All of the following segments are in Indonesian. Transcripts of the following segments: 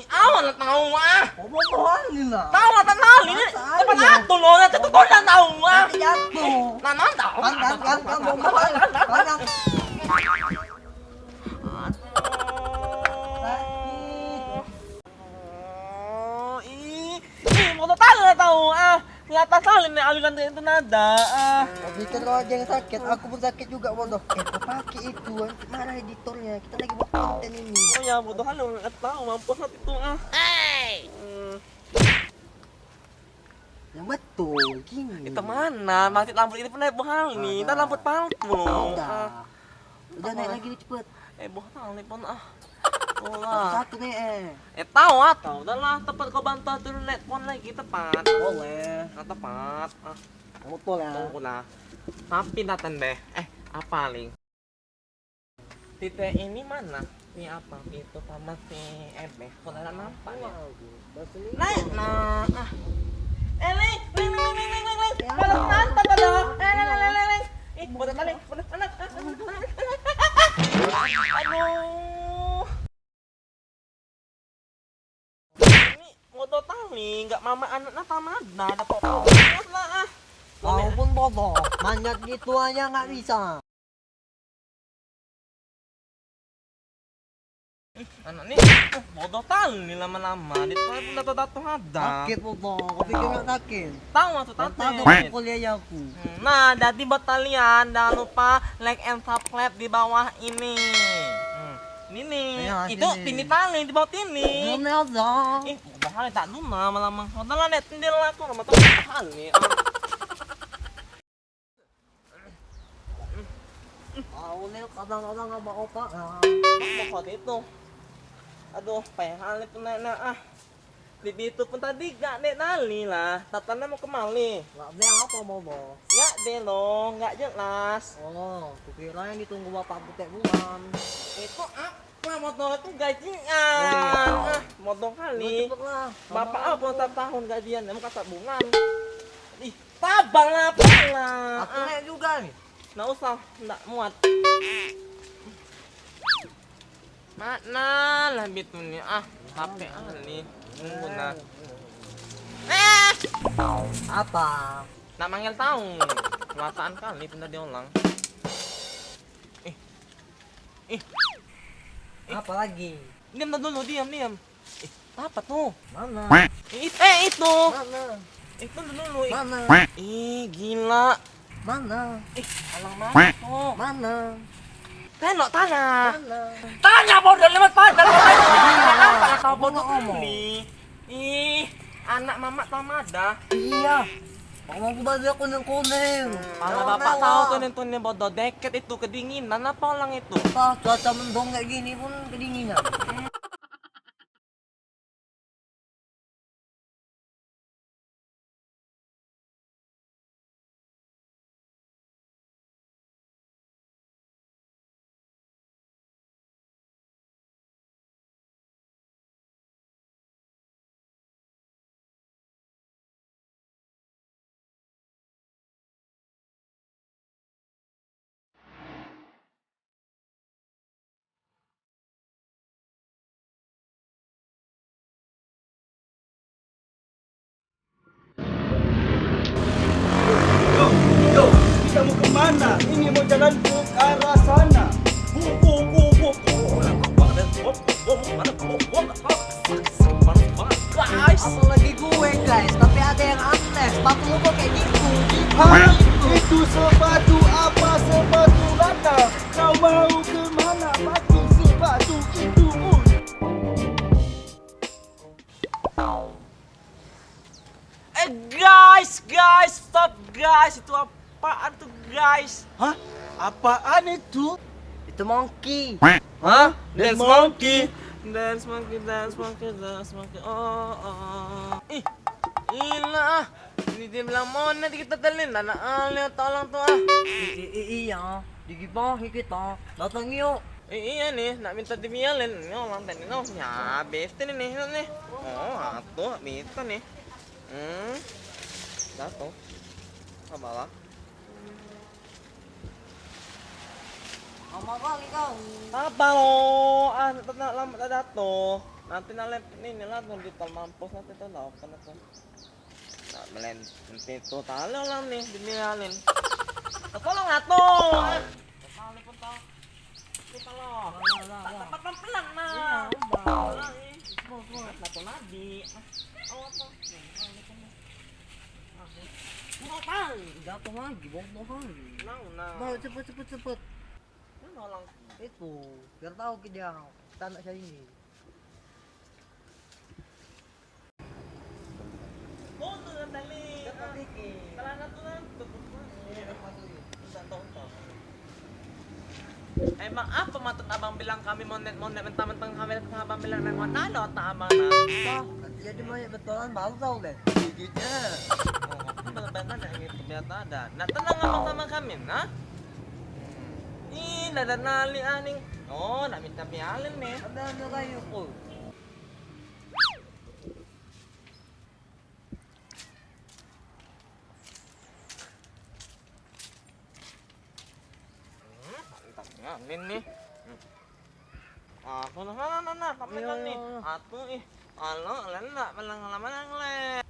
Awan na tahu ah. Bobohan nila. Tahu na tahu ini. Dapat ato lo na tuto na tahu ah. Jatuh. Nanan tahu. Kan, bobohan. Kan. Mau tahu na tahu ah. Ngata salin nih aliran itu nada ah. Bikin lo aja yang sakit, aku pun sakit juga bodoh. Pakai itu, marah editornya. Kita lagi buat konten ini. Oh ya bodoh lu nggak tahu mampus itu ah. Yang betul, gini. Itu mana? Masih lampu ini pernah bohong nih. Ntar lampu palsu. Udah naik lagi nih cepet. Bohong nih pun ah. Lah. Satu nih Tahu atau udah lah tepat kau bantu turun netpon lagi tepat. Boleh. Nah, tepat. Betul ya. Tunggu lah. Tapi datang deh. Apa link? Titik ini mana? Ini apa? Itu sama si Ebe. Kok ada nampak nih? Naik nah. Link. Kalau nonton ada. Link. Boleh balik. Boleh anak. Aduh. Ini motor tali, nggak mama anaknya tamada, ada pokok lah ah. Kau pun bodoh, manjat gitu aja nggak bisa. Anak nih, bodoh tali lama-lama, dia pun tato-tato ada. Sakit bodoh, kau pikir nggak sakit? Tahu maksud tato? Tato kuliah aku. Nah, jadi buat kalian jangan lupa like and subscribe di bawah ini. Ini nih, Ya, itu tini tali di bawah tini. Belum ada. Bodoh kali tak dulu lama-lama. Udah lah net tindil aku sama tuh bodoh kali. Ini kadang-kadang nggak mau opak. Mau itu. Aduh, pengen pun nenek ah. Di itu pun tadi gak nek nali lah. Tatana mau kemali. Nggak beli apa bodoh. Gak deh lo, gak jelas. Oh, kukira yang ditunggu bapak butek bulan. Itu apa motor itu gajian. Motor kali. Cepet lah. Bapak apa setiap tahun gajian, emang kata bungan. Ih, tabang apa lah. Aku naik juga nih. Nggak usah, nggak muat. Mana lah bitunya ah, HP ali. Tunggu nah. Apa? Nak manggil tahu. Kelataan kali pindah diulang. Apa lagi? Diam dulu, diam. Apa tuh? Mana? Itu. Mana? Itu dulu. Mana? Gila. Mana? Alang mana tuh? Mana? Tengok tanya. Mana? Tanya bodoh lewat pada. Kenapa kau bodoh ngomong? ini? Anak mama tamada. Iya. Mau baju kuning-kuning. Kalau bapak tahu tuh bodoh deket itu kedinginan apa orang itu? Apa cuaca mendung kayak gini pun kedinginan. Kita mau kemana? Ini mau jalan ke arah sana. Guys, Apalagi gue guys, tapi ada yang aneh. Sepatu lu kok kayak gitu. Hah? Itu sepatu apa? Sepatu rata. Kau mau kemana? Pakai sepatu itu. guys, stop guys. Itu apaan tuh guys? Hah? Apaan itu? Itu monkey. Hah? Dance monkey. Dance monkey. Oh. Ih, gila. Ini dia bilang mau nanti kita telin. Anak lihat tolong tuh ah. Iya, digibahi kita. Datang yuk. Iya nih, nak minta dibialin. Ini orang tadi no. Ya, best ini nih. Oh, atuh minta nih. Dato. Apa lah? Lama kali kau. Apa lo? Ah, lambat dato. Nanti nalep ini lah di tol mampus nanti tuh lah apa tuh. Nah, melen pintu tali lah nih dimilin. Tolong atuh. Tali pun tahu. Kita loh. Tepat pelan nah. Udah. Satu nadi. Oh apa? Mau tahu? Jatuh lagi, bohong. Nah. Mau cepet. Nolong. Itu, biar tahu ke dia. Kita anak saya ini. Oh tuh kan tali. Cepat dikit. Celana tuh kan tutup. Emang apa maksud abang bilang kami monet mentang-mentang kami abang bilang nang mana otak abang nah. Jadi banyak betulan baru tahu deh. Gigitnya. Oh, benar-benar yang itu biasa ada. Nah tenang abang sama kami nah. Ih, ada nali aning. Oh, nak minta pialin nih. Ada kayu pun. Ngamin nih. Aku nah, tapi kan nih. Atuh ih. Alo, lena malang lamalang le.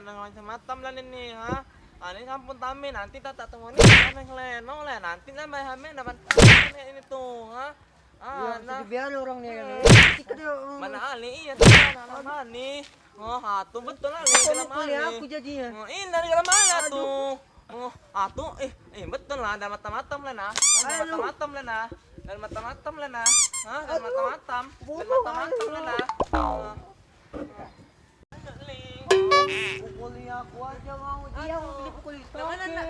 Nang macam-macam lah ini ha. Ini sampun tami nanti tak temu nih nang leno le nanti nambah hame dapat ini tuh ha. Nah, biar orang nih kan. Mana Ali iya tuh mana nih. Oh, atuh betul Ali dalam Ali. Aku jadinya. Oh, ini dari dalam mana tuh? Oh, atuh betul lah ada mata-matam lah nah. Ada mata-matam lah nah. Dan mata-matam lah nah. Hah, dan mata-matam. Dan mata-matam lah nah. Pukuli aku aja mau dia mau dipukuli. Mana nak?